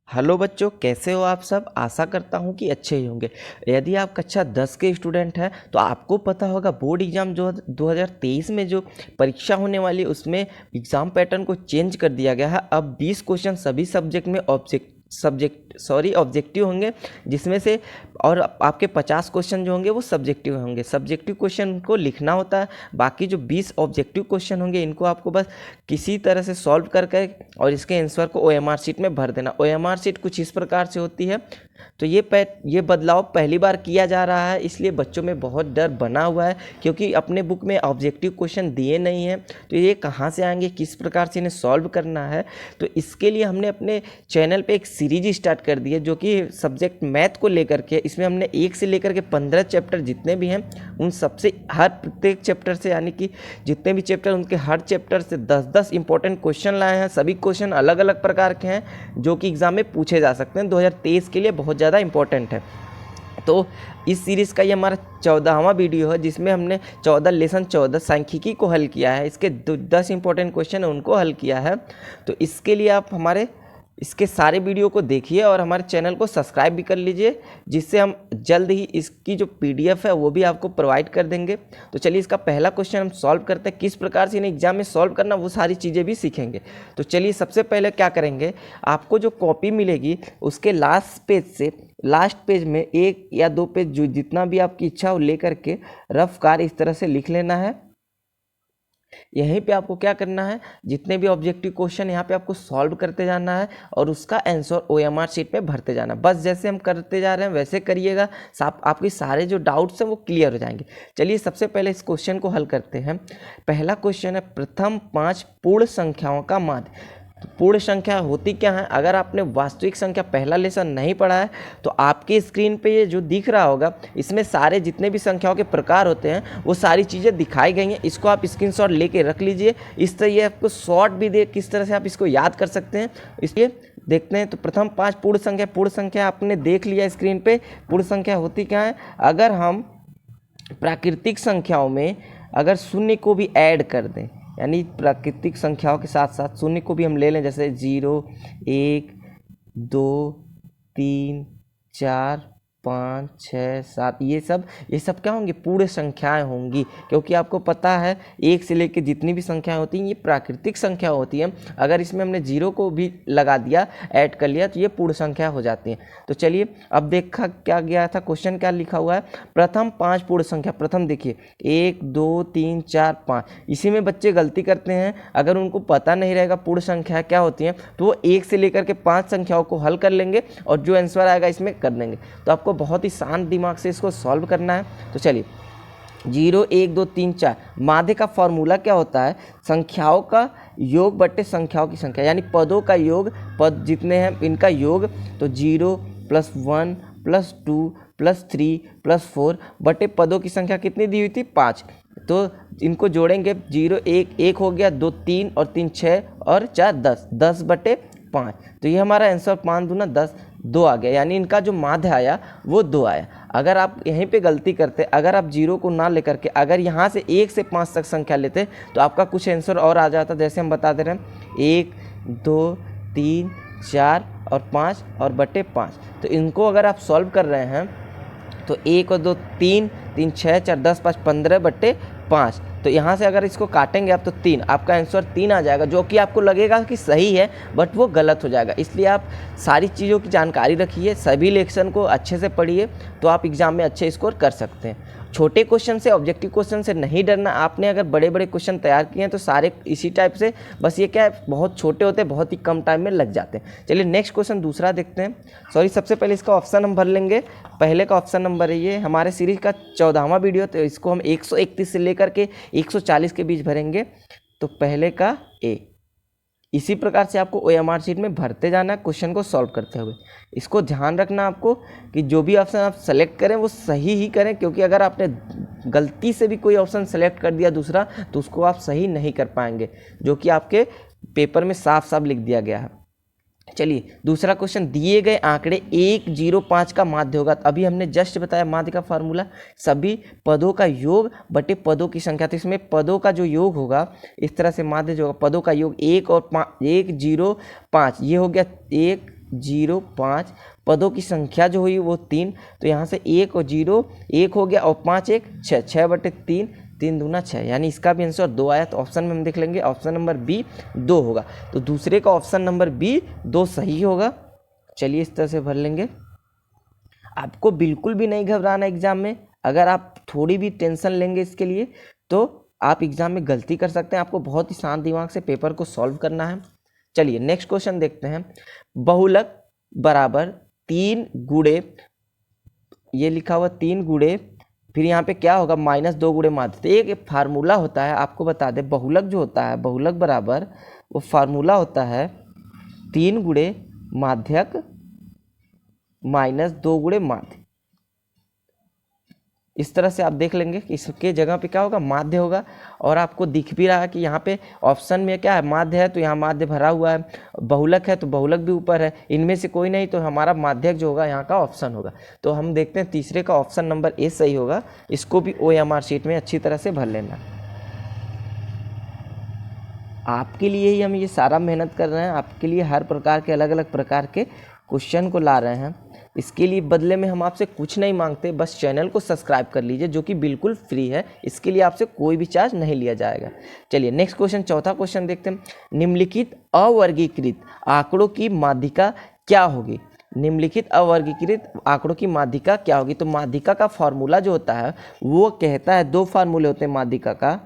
Hello बच्चों, कैसे हो आप सब। आशा करता हूँ कि अच्छे ही होंगे। यदि आप कक्षा 10 के स्टूडेंट हैं तो आपको पता होगा बोर्ड एग्ज़ाम जो 2023 में जो परीक्षा होने वाली है उसमें एग्ज़ाम पैटर्न को चेंज कर दिया गया है। अब 20 क्वेश्चन सभी सब्जेक्ट में ऑब्जेक्टिव होंगे, जिसमें से और आपके 50 क्वेश्चन जो होंगे वो सब्जेक्टिव होंगे। सब्जेक्टिव क्वेश्चन को लिखना होता है, बाकी जो 20 ऑब्जेक्टिव क्वेश्चन होंगे इनको आपको बस किसी तरह से सॉल्व करके और इसके आंसर को ओएमआर शीट में भर देना। ओएमआर शीट कुछ इस प्रकार से होती है। तो ये बदलाव पहली बार किया जा रहा है, इसलिए बच्चों में बहुत डर बना हुआ है, क्योंकि अपने बुक में ऑब्जेक्टिव क्वेश्चन दिए नहीं हैं तो ये कहाँ से आएंगे, किस प्रकार से इन्हें सॉल्व करना है। तो इसके लिए हमने अपने चैनल पे एक सीरीज स्टार्ट कर दी है जो कि सब्जेक्ट मैथ को लेकर के, इसमें हमने 1 से लेकर के 15 चैप्टर जितने भी हैं उन सबसे हर प्रत्येक चैप्टर से, यानी कि जितने भी चैप्टर उनके हर चैप्टर से 10-10 इंपॉर्टेंट क्वेश्चन लाए हैं। सभी क्वेश्चन अलग अलग प्रकार के हैं जो कि एग्जाम में पूछे जा सकते हैं। 2023 के लिए बहुत ज़्यादा इंपॉर्टेंट है। तो इस सीरीज़ का ये हमारा 14वां वीडियो है, जिसमें हमने 14 लेसन 14 सांख्यिकी को हल किया है। इसके 10 इंपॉर्टेंट क्वेश्चन है उनको हल किया है। तो इसके लिए आप हमारे इसके सारे वीडियो को देखिए और हमारे चैनल को सब्सक्राइब भी कर लीजिए, जिससे हम जल्द ही इसकी जो पीडीएफ है वो भी आपको प्रोवाइड कर देंगे। तो चलिए इसका पहला क्वेश्चन हम सॉल्व करते हैं। किस प्रकार से इन्हें एग्जाम में सॉल्व करना वो सारी चीज़ें भी सीखेंगे। तो चलिए सबसे पहले क्या करेंगे, आपको जो कॉपी मिलेगी उसके लास्ट पेज में 1 या 2 पेज जो जितना भी आपकी इच्छा हो लेकर के रफ कार्य इस तरह से लिख लेना है। यहीं पे आपको क्या करना है, जितने भी ऑब्जेक्टिव क्वेश्चन यहाँ पे आपको सॉल्व करते जाना है और उसका आंसर ओएमआर शीट में भरते जाना। बस जैसे हम करते जा रहे हैं वैसे करिएगा, आपके सारे जो डाउट्स हैं वो क्लियर हो जाएंगे। चलिए सबसे पहले इस क्वेश्चन को हल करते हैं। पहला क्वेश्चन है, प्रथम 5 पूर्ण संख्याओं का माध्य। तो पूर्ण संख्या होती क्या है, अगर आपने वास्तविक संख्या पहला लेसन नहीं पढ़ा है तो आपकी स्क्रीन पे ये जो दिख रहा होगा इसमें सारे जितने भी संख्याओं के प्रकार होते हैं वो सारी चीज़ें दिखाई गई हैं। इसको आप स्क्रीनशॉट लेके रख लीजिए। इस तरह ये आपको शॉर्ट भी दे किस तरह से आप इसको याद कर सकते हैं, इसलिए देखते हैं। तो प्रथम 5 पूर्ण संख्या आपने देख लिया स्क्रीन पे। पूर्ण संख्या होती क्या है, अगर हम प्राकृतिक संख्याओं में अगर शून्य को भी ऐड कर दें, यानी प्राकृतिक संख्याओं के साथ साथ शून्य को भी हम ले लें, जैसे 0, 1, 2, 3, 4, 5, 6, 7, ये सब क्या होंगे, पूर्ण संख्याएं होंगी। क्योंकि आपको पता है 1 से लेकर जितनी भी संख्याएं होती हैं ये प्राकृतिक संख्या होती हैं। अगर इसमें हमने 0 को भी लगा दिया, ऐड कर लिया, तो ये पूर्ण संख्या हो जाती है। तो चलिए अब देखा क्या गया था, क्वेश्चन क्या लिखा हुआ है, प्रथम 5 पूर्ण संख्या। प्रथम देखिए 1, 2, 3, 4, 5। इसी में बच्चे गलती करते हैं, अगर उनको पता नहीं रहेगा पूर्ण संख्या क्या होती है तो वो 1 से लेकर के 5 संख्याओं को हल कर लेंगे और जो आंसर आएगा इसमें कर देंगे। तो आपको बहुत ही शांत दिमाग से इसको सॉल्व करना है। तो चलिए 0, 1, 2, 3, 4 माध्य का फॉर्मूला क्या होता है, संख्याओं का योग बट्टे संख्याओं की संख्या, यानी पदों का योग, पद जितने हैं इनका योग। तो 0 + 1 + 2 + 3 + 4 बटे पदों की संख्या कितनी दी हुई थी, 5। तो इनको जोड़ेंगे, 0 1 हो गया, 2 3 और 3 6 और 4 10, 10/5। तो ये हमारा आंसर 5 दूना 10, 2 आ गया, यानी इनका जो माध्य आया वो 2 आया। अगर आप यहीं पे गलती करते, अगर आप 0 को ना लेकर के अगर यहाँ से 1 से 5 तक संख्या लेते तो आपका कुछ आंसर और आ जाता। जैसे हम बता दे रहे हैं 1, 2, 3, 4 और 5 और बटे 5। तो इनको अगर आप सॉल्व कर रहे हैं तो 1 और 2 3, 3 6 4 10 5 15/5। तो यहाँ से अगर इसको काटेंगे आप तो 3, आपका आंसर 3 आ जाएगा, जो कि आपको लगेगा कि सही है बट वो गलत हो जाएगा। इसलिए आप सारी चीज़ों की जानकारी रखिए, सभी लेक्शन को अच्छे से पढ़िए, तो आप एग्ज़ाम में अच्छे स्कोर कर सकते हैं। छोटे क्वेश्चन से, ऑब्जेक्टिव क्वेश्चन से नहीं डरना। आपने अगर बड़े बड़े क्वेश्चन तैयार किए हैं तो सारे इसी टाइप से, बस ये क्या है बहुत छोटे होते हैं, बहुत ही कम टाइम में लग जाते हैं। चलिए नेक्स्ट क्वेश्चन दूसरा देखते हैं। सबसे पहले इसका ऑप्शन हम भर लेंगे। पहले का ऑप्शन नंबर है, ये हमारे सीरीज का 14वां वीडियो, तो इसको हम 131 से लेकर के 140 के बीच भरेंगे। तो पहले का ए, इसी प्रकार से आपको ओएमआर शीट में भरते जाना है क्वेश्चन को सॉल्व करते हुए। इसको ध्यान रखना आपको कि जो भी ऑप्शन आप सेलेक्ट करें वो सही ही करें, क्योंकि अगर आपने गलती से भी कोई ऑप्शन सेलेक्ट कर दिया दूसरा तो उसको आप सही नहीं कर पाएंगे, जो कि आपके पेपर में साफ साफ लिख दिया गया है। चलिए दूसरा क्वेश्चन, दिए गए आंकड़े 1, 0, 5 का माध्य होगा। अभी हमने जस्ट बताया माध्य का फार्मूला, सभी पदों का योग बटे पदों की संख्या। तो इसमें पदों का जो योग होगा इस तरह से माध्य जो होगा, पदों का योग 1 और 1, 0, 5, ये हो गया 1 0 5, पदों की संख्या जो हुई वो 3, तो यहाँ से 1 और 0 1 हो गया और 5 1 6, 6/3, 3 दूना 6, यानी इसका भी आंसर 2 आया। तो ऑप्शन में हम देख लेंगे ऑप्शन नंबर बी 2 होगा। तो दूसरे का ऑप्शन नंबर बी 2 सही होगा। चलिए इस तरह से भर लेंगे। आपको बिल्कुल भी नहीं घबराना एग्जाम में। अगर आप थोड़ी भी टेंशन लेंगे इसके लिए तो आप एग्जाम में गलती कर सकते हैं। आपको बहुत ही शांत दिमाग से पेपर को सॉल्व करना है। चलिए नेक्स्ट क्वेश्चन देखते हैं। बहुलक बराबर 3 गुणे, ये लिखा हुआ 3 गुणे, फिर यहाँ पे क्या होगा -2 गुणे माध्य। तो एक फार्मूला होता है, आपको बता दें, बहुलक जो होता है, बहुलक बराबर वो फार्मूला होता है 3 गुणे माध्यक -2 गुणे माध्य। इस तरह से आप देख लेंगे कि इसके जगह पे क्या होगा, माध्य होगा। और आपको दिख भी रहा है कि यहाँ पे ऑप्शन में क्या है, माध्य है तो यहाँ माध्य भरा हुआ है, बहुलक है तो बहुलक भी ऊपर है, इनमें से कोई नहीं तो हमारा माध्यक जो होगा यहाँ का ऑप्शन होगा। तो हम देखते हैं तीसरे का ऑप्शन नंबर ए सही होगा। इसको भी OMR शीट में अच्छी तरह से भर लेना। आपके लिए ही हम ये सारा मेहनत कर रहे हैं, आपके लिए हर प्रकार के अलग अलग प्रकार के क्वेश्चन को ला रहे हैं। इसके लिए बदले में हम आपसे कुछ नहीं मांगते, बस चैनल को सब्सक्राइब कर लीजिए जो कि बिल्कुल फ्री है। इसके लिए आपसे कोई भी चार्ज नहीं लिया जाएगा। चलिए नेक्स्ट क्वेश्चन, चौथा क्वेश्चन देखते हैं। निम्नलिखित अवर्गीकृत आंकड़ों की माध्यिका क्या होगी? निम्नलिखित अवर्गीकृत आंकड़ों की माध्यिका क्या होगी? तो माध्यिका का फॉर्मूला जो होता है वो कहता है, 2 फार्मूले होते हैं माध्यिका का।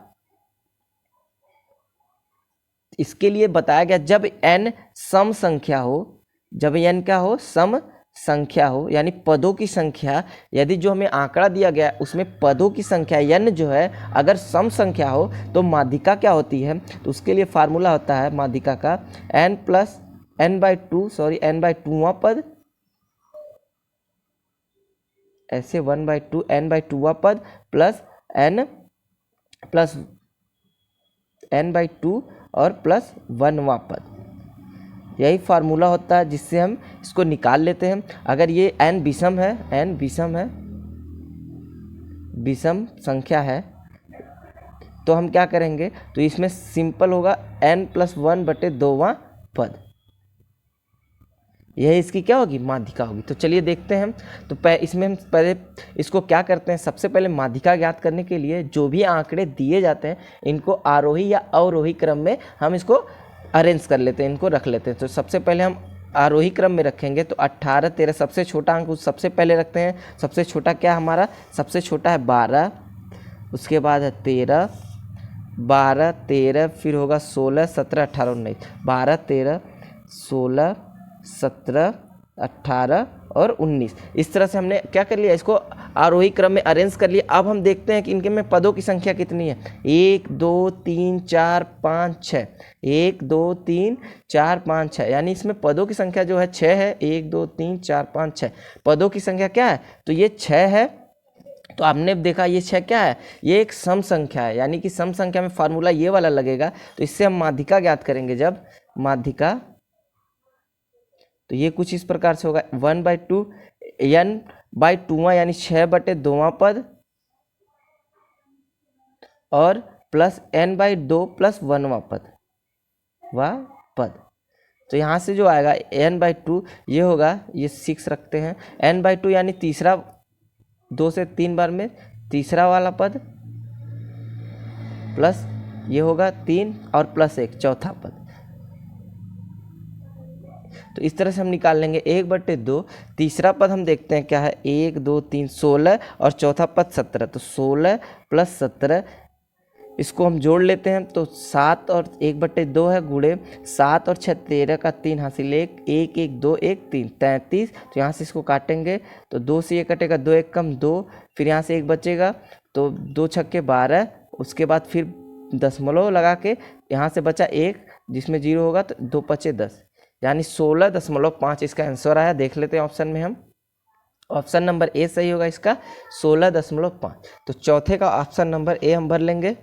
इसके लिए बताया गया जब n सम संख्या हो, जब n क्या हो, सम संख्या हो, यानी पदों की संख्या, यदि जो हमें आंकड़ा दिया गया है उसमें पदों की संख्या n जो है अगर सम संख्या हो तो माध्यिका क्या होती है? तो उसके लिए फार्मूला होता है माध्यिका का n/2वां पद, ऐसे 1/2 n/2वां पद प्लस n/2 और प्लस 1वां पद। यही फार्मूला होता है जिससे हम इसको निकाल लेते हैं। अगर ये n विषम है, n विषम है, विषम संख्या है, तो हम क्या करेंगे, तो इसमें सिंपल होगा n+1/2वां पद। यही इसकी क्या होगी, माध्यिका होगी। तो चलिए देखते हैं। तो इसमें हम पहले इसको क्या करते हैं, सबसे पहले माध्यिका ज्ञात करने के लिए जो भी आंकड़े दिए जाते हैं इनको आरोही या अवरोही क्रम में हम इसको अरेंज कर लेते हैं, इनको रख लेते हैं। तो सबसे पहले हम आरोही क्रम में रखेंगे। तो 18 13 सबसे छोटा अंक सबसे पहले रखते हैं। सबसे छोटा क्या हमारा, सबसे छोटा है 12, उसके बाद है 13, 12 13, फिर होगा 16 17 18 19, 12 13 16 17 18 और 19। इस तरह से हमने क्या कर लिया, इसको आरोही क्रम में अरेंज कर लिया। अब हम देखते हैं कि इनके में पदों की संख्या कितनी है। 1 2 3 4 5 6, 1 2 3 4 5 6, यानी इसमें पदों की संख्या जो है 6 है। 1 2 3 4 5 6 पदों की संख्या क्या है, तो ये 6 है। तो आपने देखा ये 6 क्या है, ये एक सम संख्या है, यानी कि सम संख्या में फार्मूला ये वाला लगेगा। तो इससे हम माध्यिका ज्ञात करेंगे। जब माध्यिका, तो ये कुछ इस प्रकार से होगा 1/2 n/2वां यानी 6/2वां पद और प्लस n/2 + 1वां पद। तो यहाँ से जो आएगा n/2 ये होगा, ये 6 रखते हैं, n/2 यानी तीसरा, 2 से 3 बार में तीसरा वाला पद प्लस ये होगा 3 और प्लस 1 चौथा पद। तो इस तरह से हम निकाल लेंगे 1/2। तीसरा पद हम देखते हैं क्या है, 1 2 3 16 और चौथा पद 17। तो 16 + 17 इसको हम जोड़ लेते हैं। तो 7 और 1/2 है, गुणे 7 और 6 13 का 3 हासिल 1 1 1 2 1 3 33। तो यहाँ से इसको काटेंगे तो 2 से ये कटेगा, 2 1 कम 2, फिर यहाँ से 1 बचेगा तो 2 छक्के 12, उसके बाद फिर दशमलव लगा के यहाँ से बचा 1 जिसमें 0 होगा, तो 2 5 10, यानी 16.5 इसका आंसर आया। देख लेते हैं ऑप्शन में हम, ऑप्शन नंबर ए सही होगा इसका 16.5। तो चौथे का ऑप्शन नंबर ए हम भर लेंगे।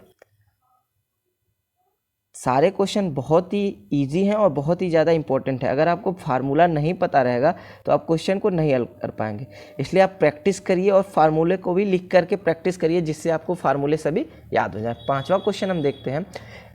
सारे क्वेश्चन बहुत ही इजी हैं और बहुत ही ज़्यादा इंपॉर्टेंट है। अगर आपको फार्मूला नहीं पता रहेगा तो आप क्वेश्चन को नहीं हल कर पाएंगे, इसलिए आप प्रैक्टिस करिए और फार्मूले को भी लिख करके प्रैक्टिस करिए जिससे आपको फार्मूले सभी याद हो जाए। 5वां क्वेश्चन हम देखते हैं।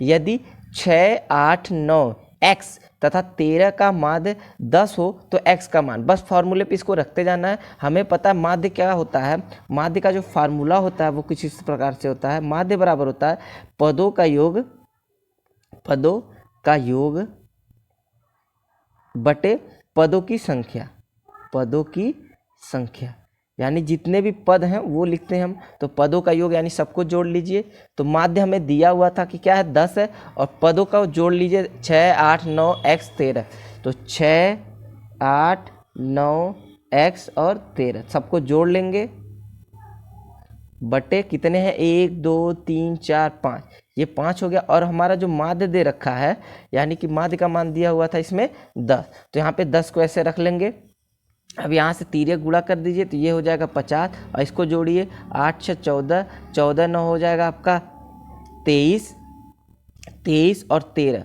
यदि 6 8 9 x तथा 13 का माध्य 10 हो तो x का मान, बस फॉर्मूले पे इसको रखते जाना है। हमें पता है माध्य क्या होता है, माध्य का जो फार्मूला होता है वो कुछ इस प्रकार से होता है। माध्य बराबर होता है पदों का योग बटे पदों की संख्या, यानी जितने भी पद हैं वो लिखते हैं हम। तो पदों का योग यानी सबको जोड़ लीजिए। तो माध्य हमें दिया हुआ था कि क्या है 10 है, और पदों का जोड़ लीजिए 6, 8, 9, x 13। तो 6, 8, 9, x और 13 सबको जोड़ लेंगे, बटे कितने हैं 1, 2, 3, 4, 5, ये 5 हो गया। और हमारा जो माध्य दे रखा है, यानी कि माध्य का मान दिया हुआ था इसमें 10, तो यहाँ पे 10 को ऐसे रख लेंगे। अब यहाँ से तिर्यक गुणा कर दीजिए तो ये हो जाएगा 50, और इसको जोड़िए 8, 6, 14, 14, 9 हो जाएगा आपका 23, 23 और 13,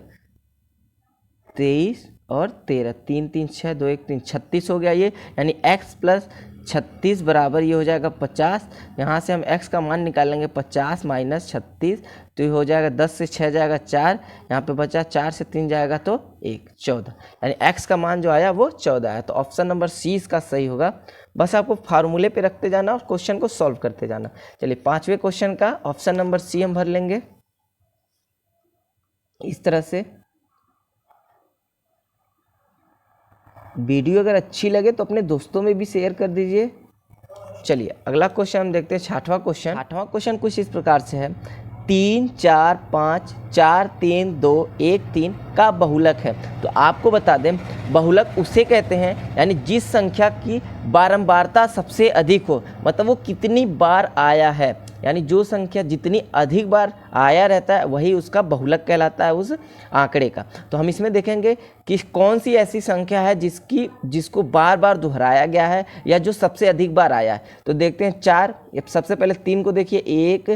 23 और 13, 3, 3, 6, 2, 1, 3, 36 हो गया ये, यानी x प्लस 36 बराबर ये हो जाएगा 50। यहाँ से हम x का मान निकालेंगे 50 माइनस 36, तो ये हो जाएगा 10 से 6 जाएगा 4, यहाँ पे बचा 4 से 3 जाएगा तो 1, 14, यानी x का मान जो आया वो 14 है। तो ऑप्शन नंबर सी इसका सही होगा। बस आपको फार्मूले पे रखते जाना और क्वेश्चन को सॉल्व करते जाना। चलिए 5वें क्वेश्चन का ऑप्शन नंबर सी हम भर लेंगे इस तरह से। वीडियो अगर अच्छी लगे तो अपने दोस्तों में भी शेयर कर दीजिए। चलिए अगला क्वेश्चन हम देखते हैं, 6वां क्वेश्चन कुछ इस प्रकार से है, 3, 4, 5, 4, 3, 2, 1, 3 का बहुलक है। तो आपको बता दें बहुलक उसे कहते हैं यानी जिस संख्या की बारंबारता सबसे अधिक हो, मतलब वो कितनी बार आया है, यानी जो संख्या जितनी अधिक बार आया रहता है वही उसका बहुलक कहलाता है उस आंकड़े का। तो हम इसमें देखेंगे कि कौन सी ऐसी संख्या है जिसको बार बार दोहराया गया है या जो सबसे अधिक बार आया है। तो देखते हैं 4, सबसे पहले 3 को देखिए, 1,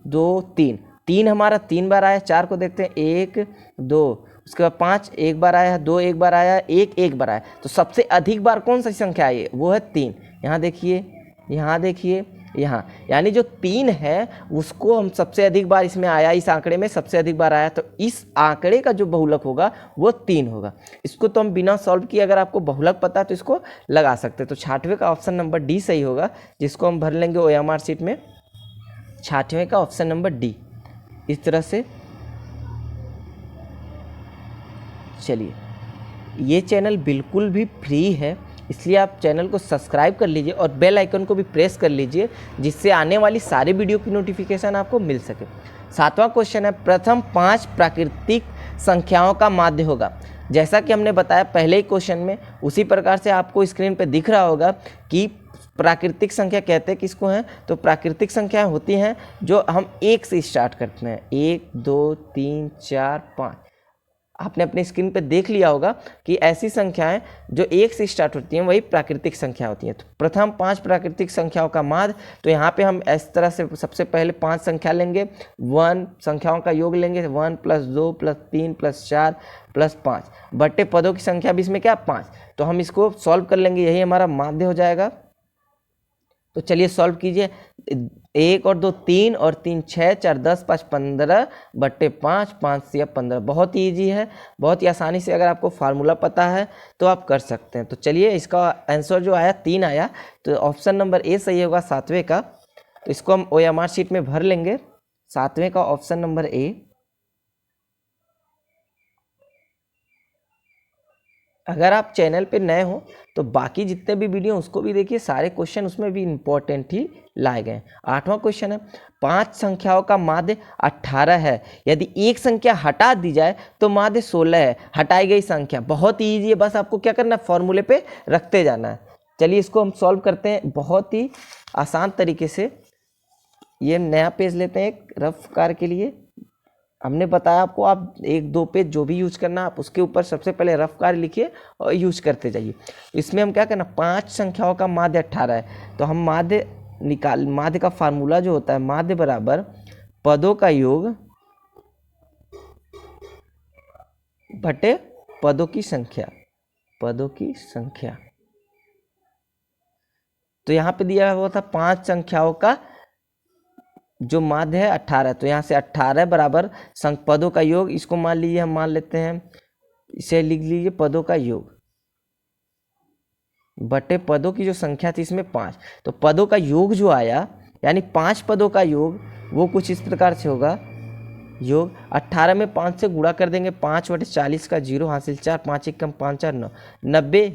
2, 3, 3 हमारा 3 बार आया। 4 को देखते हैं, 1, 2, उसके बाद 5 एक बार आया, 2 एक बार आया, 1 एक बार आया। तो सबसे अधिक बार कौन सी संख्या है वो है 3। यहाँ देखिए, यहाँ देखिए, यहाँ, यानी जो 3 है उसको हम सबसे अधिक बार इसमें आया, इस आंकड़े में सबसे अधिक बार आया, तो इस आंकड़े का जो बहुलक होगा वो 3 होगा। इसको तो हम बिना सॉल्व किए अगर आपको बहुलक पता है तो इसको लगा सकते हैं। तो 6वें का ऑप्शन नंबर डी सही होगा, जिसको हम भर लेंगे OMR शीट में। 6वें का ऑप्शन नंबर डी इस तरह से। चलिए ये चैनल बिल्कुल भी फ्री है, इसलिए आप चैनल को सब्सक्राइब कर लीजिए और बेल आइकन को भी प्रेस कर लीजिए, जिससे आने वाली सारी वीडियो की नोटिफिकेशन आपको मिल सके। 7वां क्वेश्चन है, प्रथम 5 प्राकृतिक संख्याओं का माध्य होगा। जैसा कि हमने बताया पहले ही क्वेश्चन में, उसी प्रकार से आपको स्क्रीन पर दिख रहा होगा कि प्राकृतिक संख्या कहते हैं किसको हैं, तो प्राकृतिक संख्याएं होती हैं जो हम 1 से स्टार्ट करते हैं, 1, 2, 3, 4, 5। आपने अपने स्क्रीन पे देख लिया होगा कि ऐसी संख्याएं जो 1 से स्टार्ट होती हैं वही प्राकृतिक संख्या होती हैं। तो प्रथम 5 प्राकृतिक संख्याओं का माध्य, तो यहाँ पे हम इस तरह से सबसे पहले 5 संख्या लेंगे, 1 संख्याओं का योग लेंगे, 1 + 2 + 3 + 4 + 5 बटे पदों की संख्या भी इसमें क्या 5। तो हम इसको सॉल्व कर लेंगे, यही हमारा माध्य हो जाएगा। तो चलिए सॉल्व कीजिए, 1 और 2 3 और 3 6, 4 10, 5 15 बटे 5, 5 से 15। बहुत ही ईजी है, बहुत ही आसानी से अगर आपको फार्मूला पता है तो आप कर सकते हैं। तो चलिए इसका आंसर जो आया 3 आया, तो ऑप्शन नंबर ए सही होगा 7वें का। तो इसको हम OMR शीट में भर लेंगे, 7वें का ऑप्शन नंबर ए। अगर आप चैनल पे नए हो तो बाकी जितने भी वीडियो उसको भी देखिए, सारे क्वेश्चन उसमें भी इम्पोर्टेंट ही लाए गए। 8वां क्वेश्चन है, 5 संख्याओं का माध्य 18 है, यदि एक संख्या हटा दी जाए तो माध्य 16 है। हटाई गई संख्या बहुत ही ईजी है, बस आपको क्या करना है फॉर्मूले पे रखते जाना है। चलिए इसको हम सॉल्व करते हैं बहुत ही आसान तरीके से। ये नया पेज लेते हैं एक रफ कार्य के लिए। हमने बताया आपको, आप 1-2 पेज जो भी यूज करना आप उसके ऊपर सबसे पहले रफ कार्य लिखिए और यूज करते जाइए। इसमें हम क्या करना, 5 संख्याओं का माध्य 18 है, तो हम माध्य का फार्मूला जो होता है, माध्य बराबर पदों का योग बटे पदों की संख्या, पदों की संख्या। तो यहाँ पे दिया हुआ था 5 संख्याओं का जो माध्य है 18, तो यहाँ से 18 बराबर पदों का योग, इसको मान लीजिए, हम मान लेते हैं इसे लिख लीजिए पदों का योग बटे पदों की जो संख्या थी इसमें 5। तो पदों का योग जो आया यानी 5 पदों का योग वो कुछ इस प्रकार से होगा। योग 18 में 5 से गुणा कर देंगे, 5/40 का 0 हासिल 4, 5 1 कम 5 4 9, 90।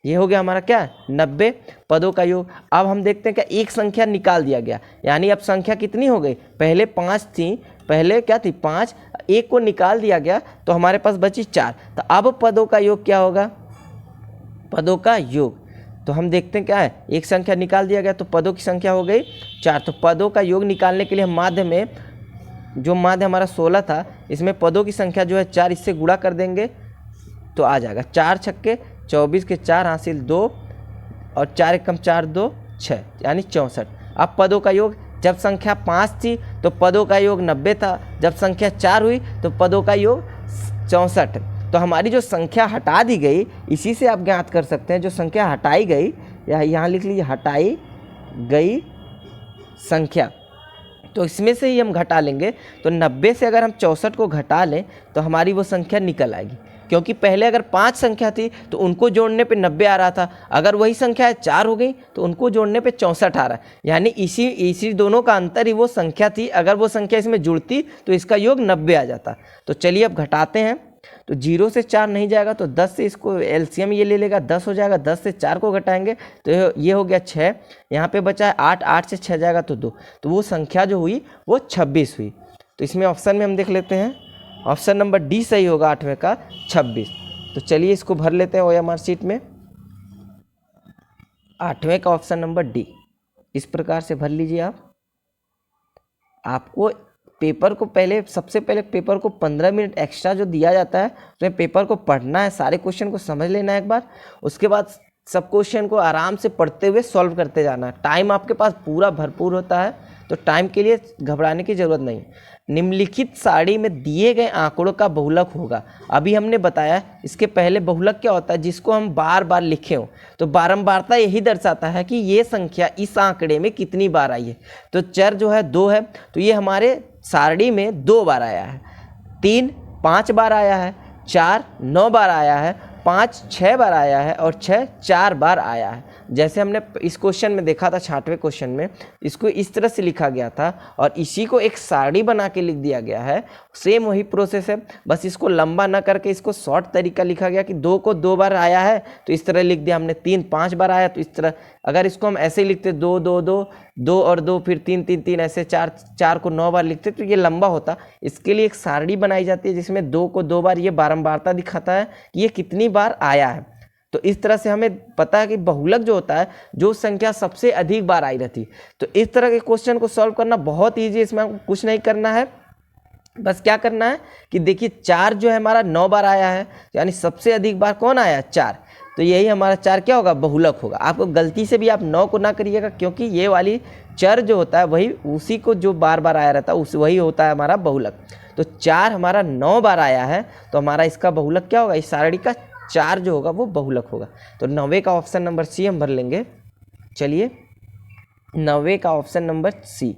ये हो गया हमारा क्या 90 पदों का योग। अब हम देखते हैं क्या एक संख्या निकाल दिया गया, यानी अब संख्या कितनी हो गई, पहले 5 थी, पहले क्या थी 5, एक को निकाल दिया गया तो हमारे पास बची 4। तो अब पदों का योग क्या होगा, पदों का योग तो हम देखते हैं क्या है, एक संख्या निकाल दिया गया तो पदों की संख्या हो गई 4। तो पदों का योग निकालने के लिए हम माध्य में जो माध्य हमारा 16 था इसमें पदों की संख्या जो है 4 इससे गुणा कर देंगे तो आ जाएगा 4 छक्के 24 के 4 हासिल 2 और 4 1 कम 4 2 6 यानी 64। अब पदों का योग जब संख्या 5 थी तो पदों का योग 90 था, जब संख्या 4 हुई तो पदों का योग 64। तो हमारी जो संख्या हटा दी गई इसी से आप ज्ञात कर सकते हैं, जो संख्या हटाई गई या यहाँ लिख लीजिए हटाई गई संख्या, तो इसमें से ही हम घटा लेंगे। तो 90 से अगर हम 64 को घटा लें तो हमारी वो संख्या निकल आएगी, क्योंकि पहले अगर 5 संख्या थी तो उनको जोड़ने पे 90 आ रहा था, अगर वही संख्या 4 हो गई तो उनको जोड़ने पे 64 आ रहा है, यानी इसी दोनों का अंतर ही वो संख्या थी। अगर वो संख्या इसमें जुड़ती तो इसका योग 90 आ जाता। तो चलिए अब घटाते हैं। तो 0 से 4 नहीं जाएगा तो 10 से इसको एलसीएम ये ले लेगा, 10 हो जाएगा, 10 से 4 को घटाएंगे तो ये हो गया 6, यहाँ पे बचा है 8, 8 से 6 जाएगा तो 2, तो वो संख्या जो हुई वो 26 हुई। तो इसमें ऑप्शन में हम देख लेते हैं, ऑप्शन नंबर डी सही होगा 8वें का 26। तो चलिए इसको भर लेते हैं ओएमआर शीट में, 8वें का ऑप्शन नंबर डी इस प्रकार से भर लीजिए आप। आपको पेपर को सबसे पहले पेपर को 15 मिनट एक्स्ट्रा जो दिया जाता है उसमें पेपर को पढ़ना है, सारे क्वेश्चन को समझ लेना है एक बार, उसके बाद सब क्वेश्चन को आराम से पढ़ते हुए सॉल्व करते जाना है। टाइम आपके पास पूरा भरपूर होता है तो टाइम के लिए घबराने की ज़रूरत नहीं। निम्नलिखित सारणी में दिए गए आंकड़ों का बहुलक होगा। अभी हमने बताया इसके पहले बहुलक क्या होता है, जिसको हम बार बार लिखे हो तो बारंबारता यही दर्शाता है कि ये संख्या इस आंकड़े में कितनी बार आई है। तो चर जो है 2 है तो ये हमारे सारणी में 2 बार आया है, 3 5 बार आया है, 4 9 बार आया है, 5 6 बार आया है और 6 4 बार आया है। जैसे हमने इस क्वेश्चन में देखा था 6वें क्वेश्चन में, इसको इस तरह से लिखा गया था और इसी को एक सारणी बना के लिख दिया गया है। सेम वही प्रोसेस है, बस इसको लंबा ना करके इसको शॉर्ट तरीका लिखा गया कि 2 को 2 बार आया है तो इस तरह लिख दिया हमने, 3 5 बार आया तो इस तरह। अगर इसको हम ऐसे लिखते 2 2 2 2 और 2 फिर 3 3 3 ऐसे 4 4 को 9 बार लिखते तो ये लंबा होता। इसके लिए एक सारणी बनाई जाती है जिसमें 2 को 2 बार ये बारंबारता दिखाता है कि ये कितनी बार आया है। तो इस तरह से हमें पता है कि बहुलक जो होता है जो संख्या सबसे अधिक बार आई रहती। तो इस तरह के क्वेश्चन को सॉल्व करना बहुत ईजी है, इसमें कुछ नहीं करना है, बस क्या करना है कि देखिए 4 जो है हमारा 9 बार आया है, यानी सबसे अधिक बार कौन आया 4, तो यही हमारा 4 क्या होगा बहुलक होगा। आपको गलती से भी आप 9 को ना करिएगा, क्योंकि ये वाली चर जो होता है वही उसी को जो बार बार आया रहता है वही होता है हमारा बहुलक। तो 4 हमारा 9 बार आया है तो हमारा इसका बहुलक क्या होगा, इस सारणी का 4 जो होगा वो बहुलक होगा। तो 9वें का ऑप्शन नंबर सी हम भर लेंगे। चलिए 9वें का ऑप्शन नंबर सी।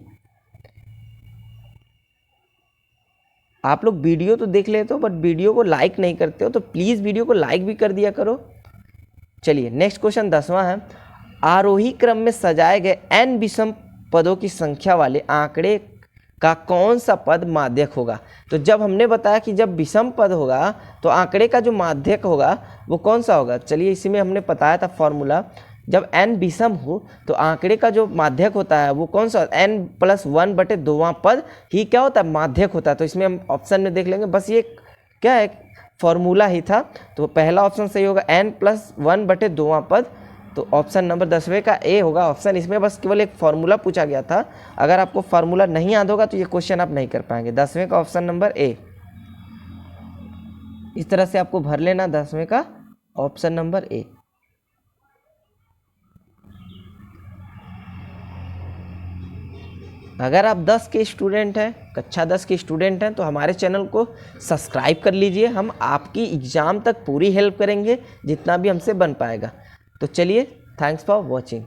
आप लोग वीडियो तो देख लेते हो बट वीडियो को लाइक नहीं करते हो, तो प्लीज़ वीडियो को लाइक भी कर दिया करो। चलिए नेक्स्ट क्वेश्चन 10वां है, आरोही क्रम में सजाए गए n विषम पदों की संख्या वाले आंकड़े का कौन सा पद माध्यक होगा। तो जब हमने बताया कि जब विषम पद होगा तो आंकड़े का जो माध्यक होगा वो कौन सा होगा। चलिए इसी में हमने बताया था फॉर्मूला, जब n विषम हो तो आंकड़े का जो माध्यक होता है वो कौन सा, n+1/2वां पद ही क्या होता है, माध्यक होता है। तो इसमें हम ऑप्शन में देख लेंगे, बस ये क्या है फॉर्मूला ही था। तो पहला ऑप्शन सही होगा n+1/2वां पद, तो ऑप्शन नंबर 10वें का ए होगा ऑप्शन। इसमें बस केवल एक फार्मूला पूछा गया था, अगर आपको फार्मूला नहीं याद होगा तो ये क्वेश्चन आप नहीं कर पाएंगे। 10वें का ऑप्शन नंबर ए, इस तरह से आपको भर लेना 10वें का ऑप्शन नंबर ए। अगर आप 10 के स्टूडेंट हैं, कक्षा 10 के स्टूडेंट हैं, तो हमारे चैनल को सब्सक्राइब कर लीजिए। हम आपकी एग्ज़ाम तक पूरी हेल्प करेंगे जितना भी हमसे बन पाएगा। तो चलिए, थैंक्स फॉर वॉचिंग।